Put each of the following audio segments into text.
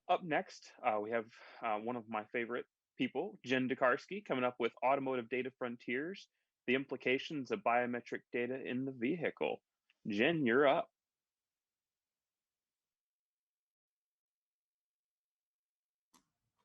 Up next, we have one of my favorite people, Jen Dukarski, coming up with Automotive Data Frontiers, the implications of biometric data in the vehicle. Jen, you're up.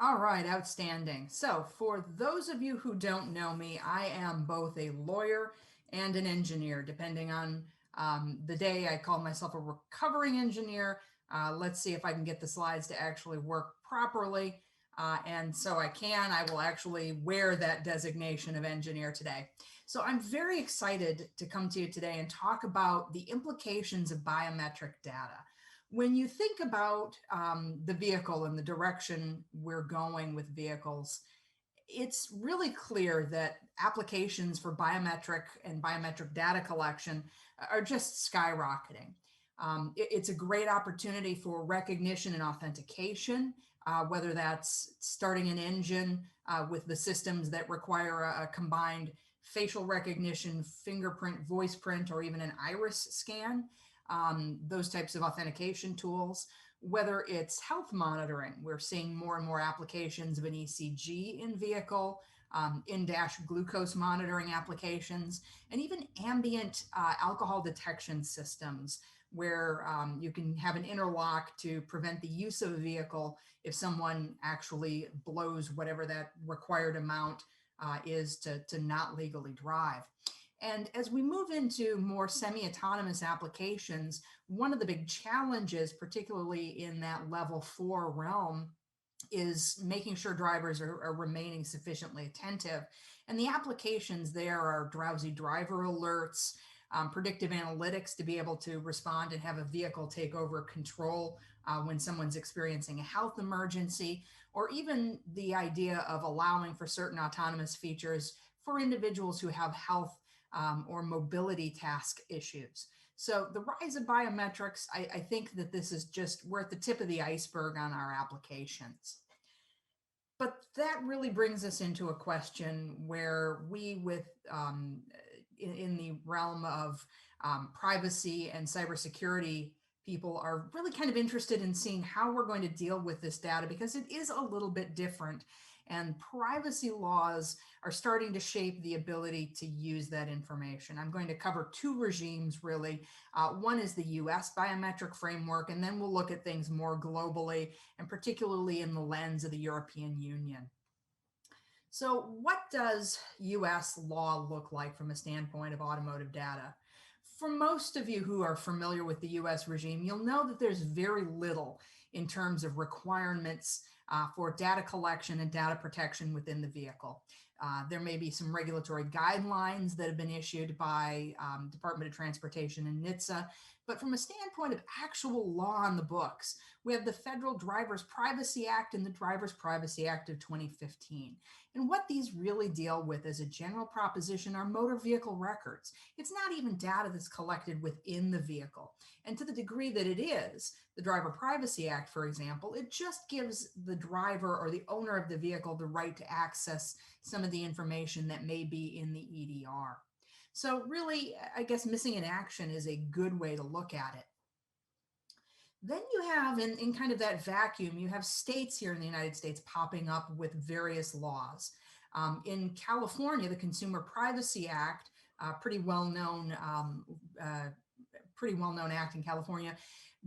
All right, outstanding. So for those of you who don't know me, I am both a lawyer and an engineer, depending on the day. I call myself a recovering engineer. Let's see if I can get the slides to actually work properly. And so I will actually wear that designation of engineer today. So I'm very excited to come to you today and talk about the implications of biometric data. When you think about the vehicle and the direction we're going with vehicles, it's really clear that applications for biometric and biometric data collection are just skyrocketing. It's a great opportunity for recognition and authentication, whether that's starting an engine with the systems that require a combined facial recognition, fingerprint, voice print, or even an iris scan. Those types of authentication tools, whether it's health monitoring. We're seeing more and more applications of an ECG in vehicle, in-dash glucose monitoring applications, and even ambient alcohol detection systems where you can have an interlock to prevent the use of a vehicle if someone actually blows whatever that required amount is to not legally drive. And as we move into more semi-autonomous applications, one of the big challenges, particularly in that level 4 realm, is making sure drivers are remaining sufficiently attentive. And the applications there are drowsy driver alerts, predictive analytics to be able to respond and have a vehicle take over control when someone's experiencing a health emergency, or even the idea of allowing for certain autonomous features for individuals who have health or mobility task issues. So the rise of biometrics, I think that this is just, we're at the tip of the iceberg on our applications. But that really brings us into a question where we, in the realm of privacy and cybersecurity, people are really kind of interested in seeing how we're going to deal with this data, because it is a little bit different. And privacy laws are starting to shape the ability to use that information. I'm going to cover two regimes, really. One is the US biometric framework, and then we'll look at things more globally, and particularly in the lens of the European Union. So what does US law look like from a standpoint of automotive data? For most of you who are familiar with the US regime, you'll know that there's very little in terms of requirements for data collection and data protection within the vehicle. There may be some regulatory guidelines that have been issued by Department of Transportation and NHTSA, but from a standpoint of actual law on the books, we have the Federal Driver's Privacy Act and the Driver's Privacy Act of 2015. And what these really deal with as a general proposition are motor vehicle records. It's not even data that's collected within the vehicle. And to the degree that it is, the Driver Privacy Act, for example, it just gives the driver or the owner of the vehicle the right to access some of the information that may be in the EDR. So really, I guess missing in action is a good way to look at it. Then you have, in kind of that vacuum, you have states here in the United States popping up with various laws. In California, the Consumer Privacy Act, pretty well-known act in California,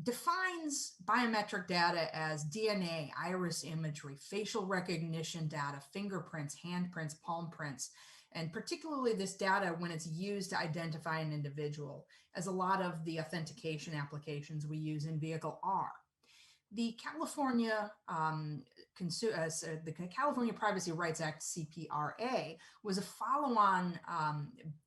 defines biometric data as DNA, iris imagery, facial recognition data, fingerprints, handprints, palm prints, and particularly this data when it's used to identify an individual, as a lot of the authentication applications we use in vehicle are. The California Privacy Rights Act, CPRA, was a follow-on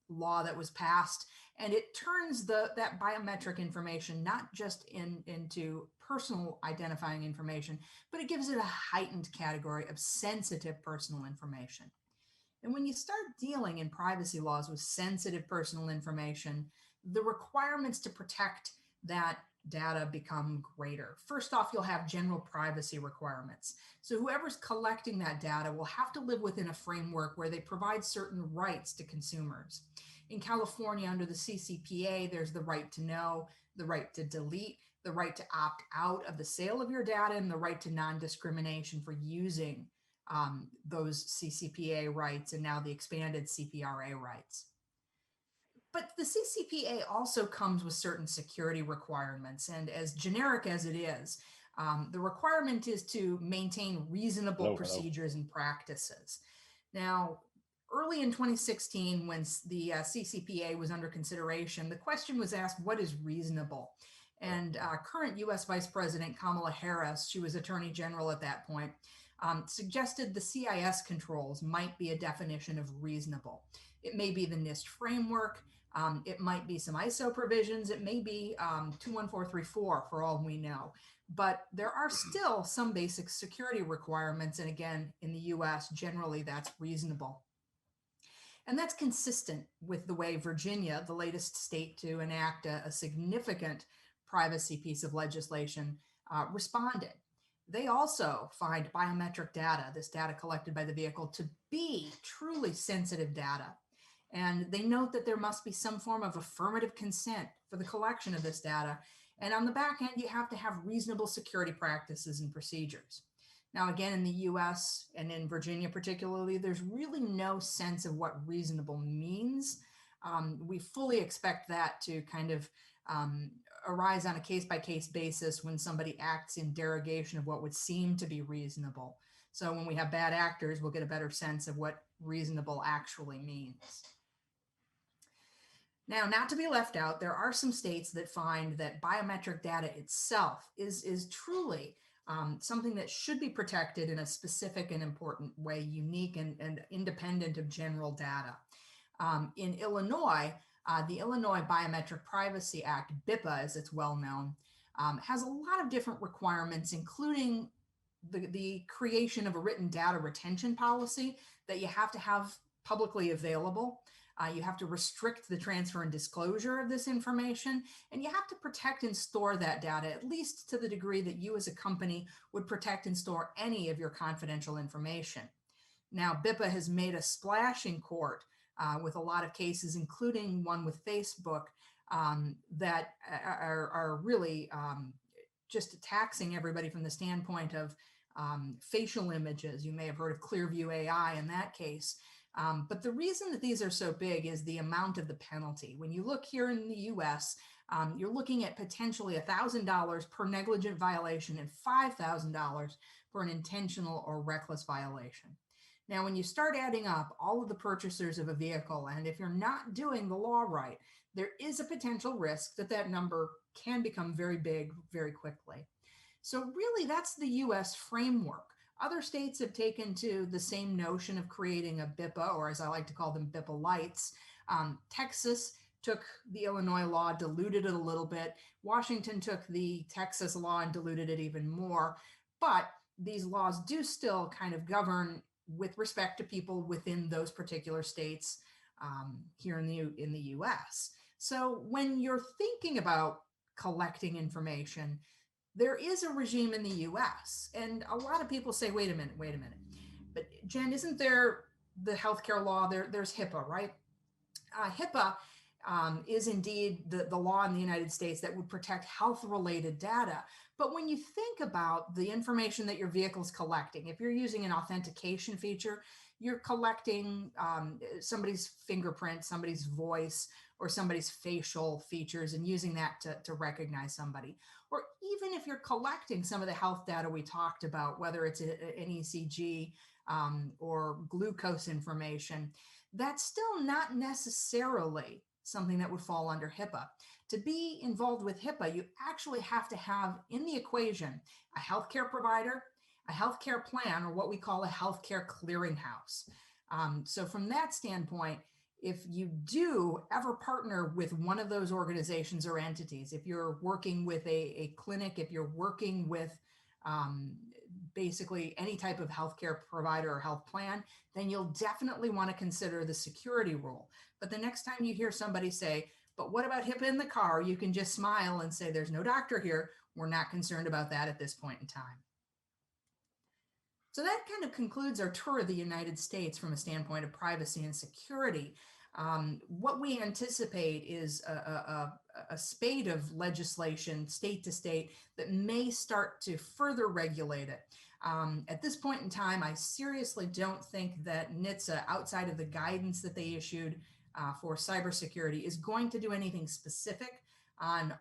law that was passed, and it turns that biometric information not just into personal identifying information, but it gives it a heightened category of sensitive personal information. And when you start dealing in privacy laws with sensitive personal information, the requirements to protect that data become greater. First off, you'll have general privacy requirements. So whoever's collecting that data will have to live within a framework where they provide certain rights to consumers. In California, under the CCPA, there's the right to know, the right to delete, the right to opt out of the sale of your data, and the right to non-discrimination for using those CCPA rights and now the expanded CPRA rights. But the CCPA also comes with certain security requirements, and as generic as it is, the requirement is to maintain reasonable Hello, hello. procedures and practices. Now, early in 2016, when the CCPA was under consideration, the question was asked, what is reasonable? And current US Vice President Kamala Harris, she was Attorney General at that point, suggested the CIS controls might be a definition of reasonable. It may be the NIST framework, it might be some ISO provisions, it may be 21434 for all we know. But there are still some basic security requirements, and again, in the US, generally that's reasonable. And that's consistent with the way Virginia, the latest state to enact a significant privacy piece of legislation, responded. They also find biometric data, this data collected by the vehicle, to be truly sensitive data. And they note that there must be some form of affirmative consent for the collection of this data. And on the back end, you have to have reasonable security practices and procedures. Now, again, in the US and in Virginia particularly, there's really no sense of what reasonable means. We fully expect that to kind of arise on a case-by-case basis when somebody acts in derogation of what would seem to be reasonable. So when we have bad actors, we'll get a better sense of what reasonable actually means. Now, not to be left out, there are some states that find that biometric data itself is truly something that should be protected in a specific and important way, unique and independent of general data. In Illinois, the Illinois Biometric Privacy Act, BIPA as it's well known, has a lot of different requirements, including the creation of a written data retention policy that you have to have publicly available. You have to restrict the transfer and disclosure of this information, and you have to protect and store that data, at least to the degree that you as a company would protect and store any of your confidential information. Now, BIPA has made a splash in court with a lot of cases, including one with Facebook, that are really just taxing everybody from the standpoint of facial images. You may have heard of Clearview AI in that case. But the reason that these are so big is the amount of the penalty. When you look here in the US, you're looking at potentially $1,000 per negligent violation and $5,000 for an intentional or reckless violation. Now, when you start adding up all of the purchasers of a vehicle, and if you're not doing the law right, there is a potential risk that that number can become very big very quickly. So really, that's the US framework. Other states have taken to the same notion of creating a BIPA, or as I like to call them, BIPA lights. Texas took the Illinois law, diluted it a little bit. Washington took the Texas law and diluted it even more. But these laws do still kind of govern with respect to people within those particular states here in the US. So when you're thinking about collecting information, there is a regime in the US, and a lot of people say, wait a minute. But Jen, isn't there the healthcare law? There's HIPAA, right? HIPAA is indeed the law in the United States that would protect health-related data. But when you think about the information that your vehicle's collecting, if you're using an authentication feature, you're collecting somebody's fingerprint, somebody's voice, or somebody's facial features and using that to recognize somebody. Or even if you're collecting some of the health data we talked about, whether it's an ECG or glucose information, that's still not necessarily something that would fall under HIPAA. To be involved with HIPAA, you actually have to have in the equation a healthcare provider, a healthcare plan, or what we call a healthcare clearinghouse. So from that standpoint, if you do ever partner with one of those organizations or entities, if you're working with a clinic, if you're working with basically any type of healthcare provider or health plan, then you'll definitely want to consider the security rule. But the next time you hear somebody say, but what about HIPAA in the car? You can just smile and say, there's no doctor here. We're not concerned about that at this point in time. So that kind of concludes our tour of the United States from a standpoint of privacy and security. What we anticipate is a spate of legislation, state to state, that may start to further regulate it. At this point in time, I seriously don't think that NHTSA, outside of the guidance that they issued for cybersecurity, is going to do anything specific on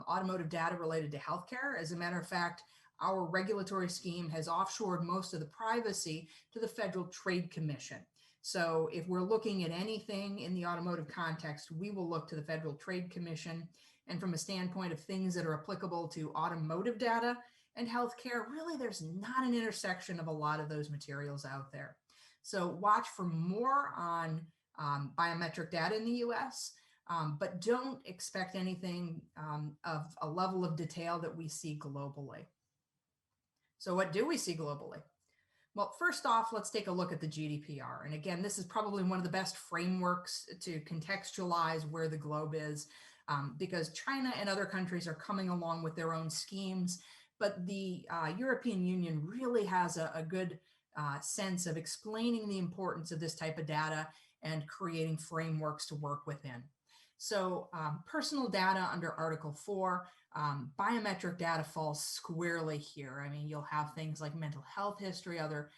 automotive data related to healthcare. As a matter of fact, our regulatory scheme has offshored most of the privacy to the Federal Trade Commission. So if we're looking at anything in the automotive context, we will look to the Federal Trade Commission. And from a standpoint of things that are applicable to automotive data and healthcare, really there's not an intersection of a lot of those materials out there. So watch for more on biometric data in the US, but don't expect anything of a level of detail that we see globally. So what do we see globally? Well, first off, let's take a look at the GDPR. And again, this is probably one of the best frameworks to contextualize where the globe is, because China and other countries are coming along with their own schemes. But the European Union really has a good sense of explaining the importance of this type of data and creating frameworks to work within. So personal data under Article 4, biometric data falls squarely here. I mean, you'll have things like mental health history, other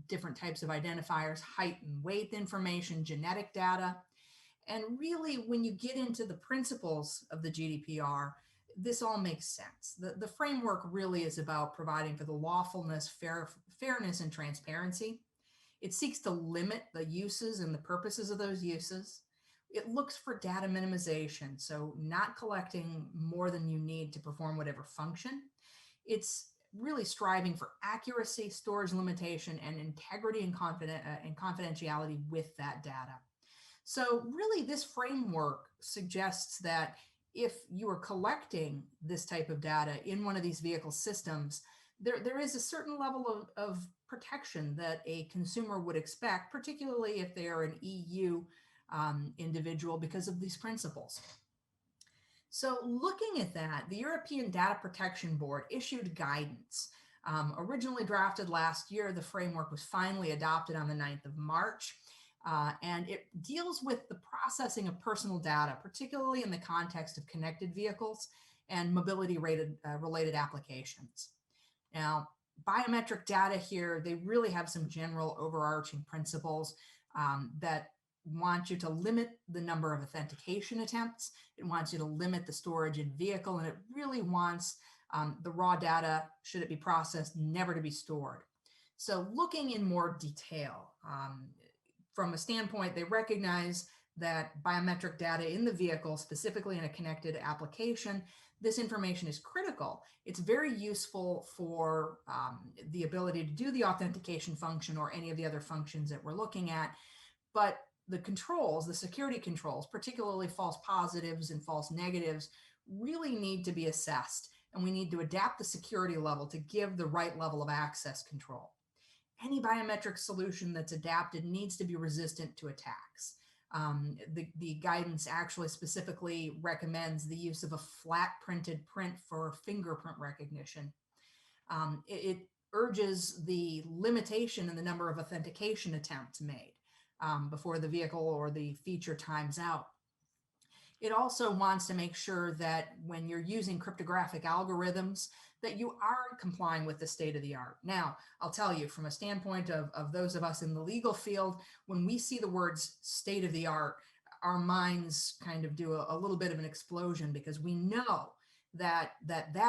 different types of identifiers, height and weight information, genetic data. And really, when you get into the principles of the GDPR, this all makes sense. The framework really is about providing for the lawfulness, fairness, and transparency. It seeks to limit the uses and the purposes of those uses. It looks for data minimization, so not collecting more than you need to perform whatever function. It's really striving for accuracy, storage limitation, and integrity and confidentiality with that data. So really, this framework suggests that if you are collecting this type of data in one of these vehicle systems, there is a certain level of protection that a consumer would expect, particularly if they are an EU individual, because of these principles. So looking at that, the European Data Protection Board issued guidance. Originally drafted last year, the framework was finally adopted on the 9th of March. And it deals with the processing of personal data, particularly in the context of connected vehicles and mobility related applications. Now, biometric data here, they really have some general overarching principles that want you to limit the number of authentication attempts. It wants you to limit the storage in vehicle, and it really wants the raw data, should it be processed, never to be stored. So looking in more detail, from a standpoint, they recognize that biometric data in the vehicle, specifically in a connected application, this information is critical. It's very useful for the ability to do the authentication function or any of the other functions that we're looking at. But the controls, the security controls, particularly false positives and false negatives, really need to be assessed. And we need to adapt the security level to give the right level of access control. Any biometric solution that's adapted needs to be resistant to attacks. The guidance actually specifically recommends the use of a flat printed print for fingerprint recognition. It urges the limitation in the number of authentication attempts made before the vehicle or the feature times out. It also wants to make sure that when you're using cryptographic algorithms, that you are complying with the state of the art. Now, I'll tell you, from a standpoint of those of us in the legal field, when we see the words state of the art, our minds kind of do a little bit of an explosion, because we know that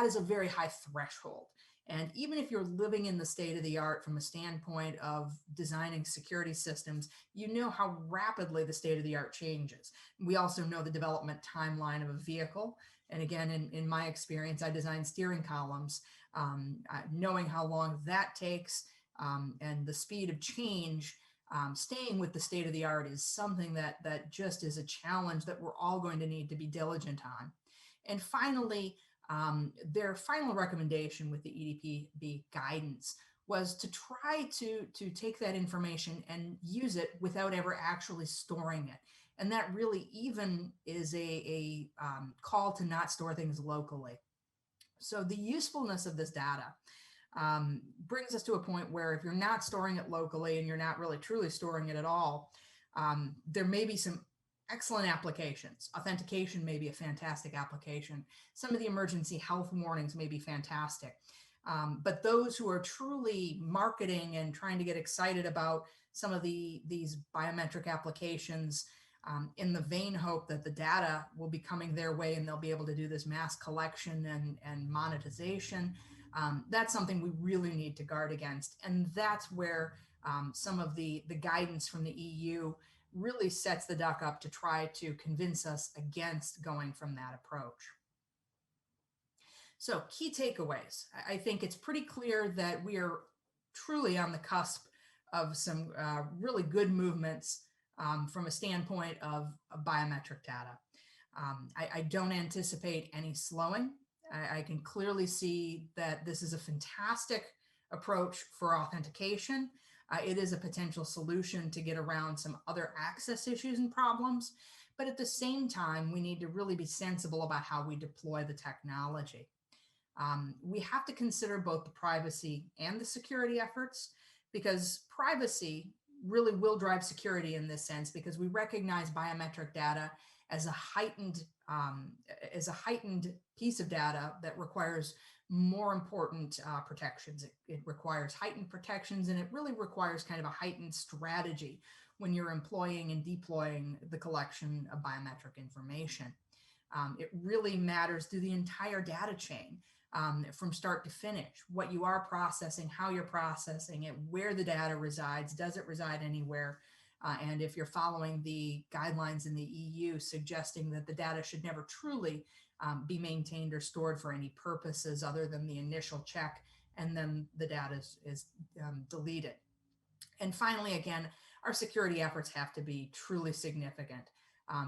is a very high threshold. And even if you're living in the state of the art from a standpoint of designing security systems, you know how rapidly the state of the art changes. We also know the development timeline of a vehicle. And again, in my experience, I design steering columns. Knowing how long that takes and the speed of change, staying with the state of the art is something that just is a challenge that we're all going to need to be diligent on. And finally, their final recommendation with the EDPB guidance was to try to take that information and use it without ever actually storing it. And that really even is a call to not store things locally. So the usefulness of this data brings us to a point where if you're not storing it locally and you're not really truly storing it at all, there may be some excellent applications. Authentication may be a fantastic application. Some of the emergency health warnings may be fantastic. But those who are truly marketing and trying to get excited about some of these biometric applications in the vain hope that the data will be coming their way and they'll be able to do this mass collection and monetization, that's something we really need to guard against. And that's where some of the guidance from the EU really sets the duck up to try to convince us against going from that approach. So key takeaways. I think it's pretty clear that we are truly on the cusp of some really good movements from a standpoint of biometric data. I don't anticipate any slowing. I can clearly see that this is a fantastic approach for authentication. It is a potential solution to get around some other access issues and problems. But at the same time, we need to really be sensible about how we deploy the technology. We have to consider both the privacy and the security efforts, because privacy really will drive security in this sense, because we recognize biometric data as a heightened piece of data that requires more important protections. It requires heightened protections, and it really requires kind of a heightened strategy when you're employing and deploying the collection of biometric information. It really matters through the entire data chain, from start to finish, what you are processing, how you're processing it, where the data resides, does it reside anywhere? And if you're following the guidelines in the EU suggesting that the data should never truly be maintained or stored for any purposes other than the initial check, and then the data is deleted. And finally, again, our security efforts have to be truly significant.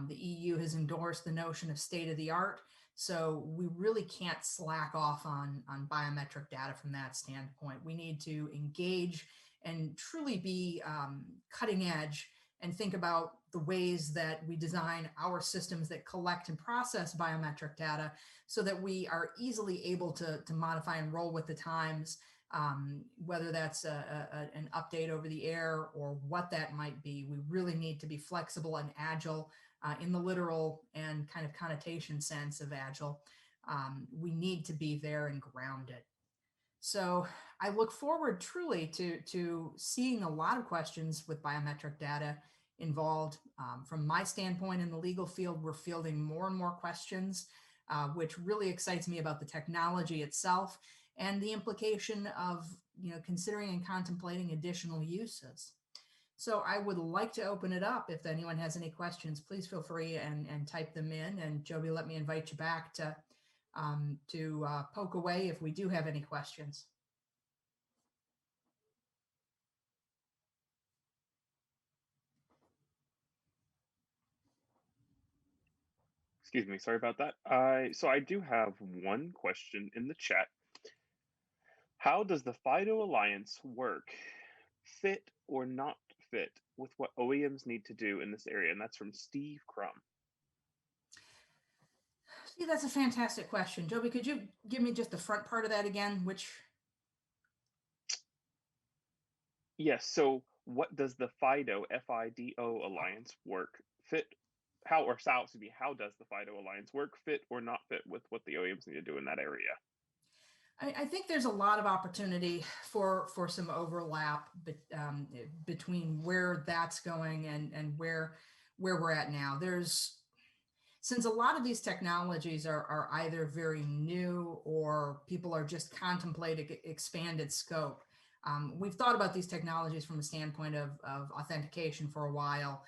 The EU has endorsed the notion of state of the art, so we really can't slack off on biometric data from that standpoint. We need to engage and truly be cutting edge and think about the ways that we design our systems that collect and process biometric data so that we are easily able to modify and roll with the times, whether that's an update over the air or what that might be. We really need to be flexible and agile in the literal and kind of connotation sense of agile. We need to be there and grounded. So I look forward truly to seeing a lot of questions with biometric data involved. From my standpoint in the legal field, we're fielding more and more questions, which really excites me about the technology itself and the implication of considering and contemplating additional uses. So I would like to open it up. If anyone has any questions, please feel free and type them in. And Joby, let me invite you back to poke away if we do have any questions. Excuse me, sorry about that. So I do have one question in the chat. How does the FIDO Alliance work? Fit or not fit with what OEMs need to do in this area? And that's from Steve Crum. See, that's a fantastic question. Joby, could you give me just the front part of that again? Which? Yes, so what does the FIDO, F-I-D-O Alliance work? How does the FIDO Alliance work? Fit or not fit with what the OEMs need to do in that area? I think there's a lot of opportunity for some overlap between where that's going and where we're at now. Since a lot of these technologies are either very new or people are just contemplating expanded scope. We've thought about these technologies from a standpoint of authentication for a while,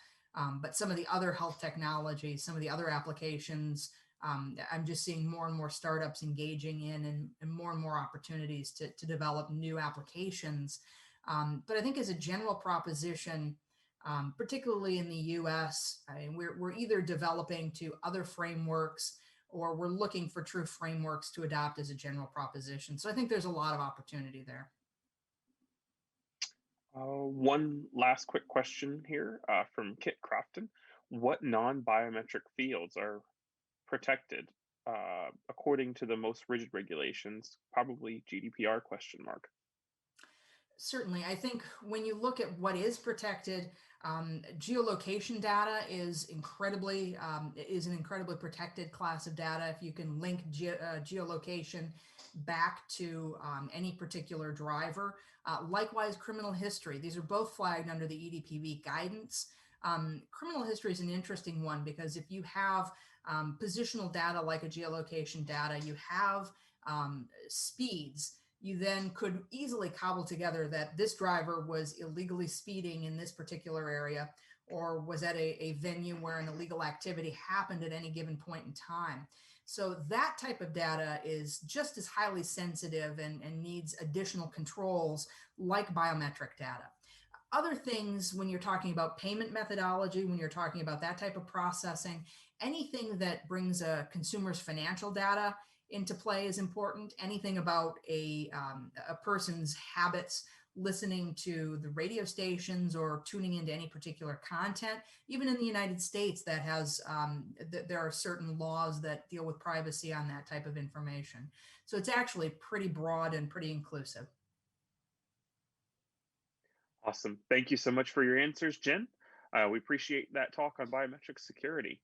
but some of the other health technologies, some of the other applications, I'm just seeing more and more startups engaging in and more opportunities to develop new applications. But I think as a general proposition, particularly in the US, we're either developing to other frameworks or we're looking for true frameworks to adopt as a general proposition. So I think there's a lot of opportunity there. One last quick question here from Kit Crofton. What non-biometric fields are protected according to the most rigid regulations? Probably GDPR question mark. Certainly. I think when you look at what is protected, Geolocation data is an incredibly protected class of data. If you can link geolocation back to any particular driver. Likewise, criminal history. These are both flagged under the EDPB guidance. Criminal history is an interesting one because if you have positional data like a geolocation data, you have speeds, you then could easily cobble together that this driver was illegally speeding in this particular area or was at a venue where an illegal activity happened at any given point in time. So that type of data is just as highly sensitive and needs additional controls like biometric data. Other things, when you're talking about payment methodology, when you're talking about that type of processing, anything that brings a consumer's financial data into play is important. Anything about a person's habits, listening to the radio stations or tuning into any particular content. Even in the United States, that has there are certain laws that deal with privacy on that type of information. So it's actually pretty broad and pretty inclusive. Awesome. Thank you so much for your answers, Jen. We appreciate that talk on biometric security.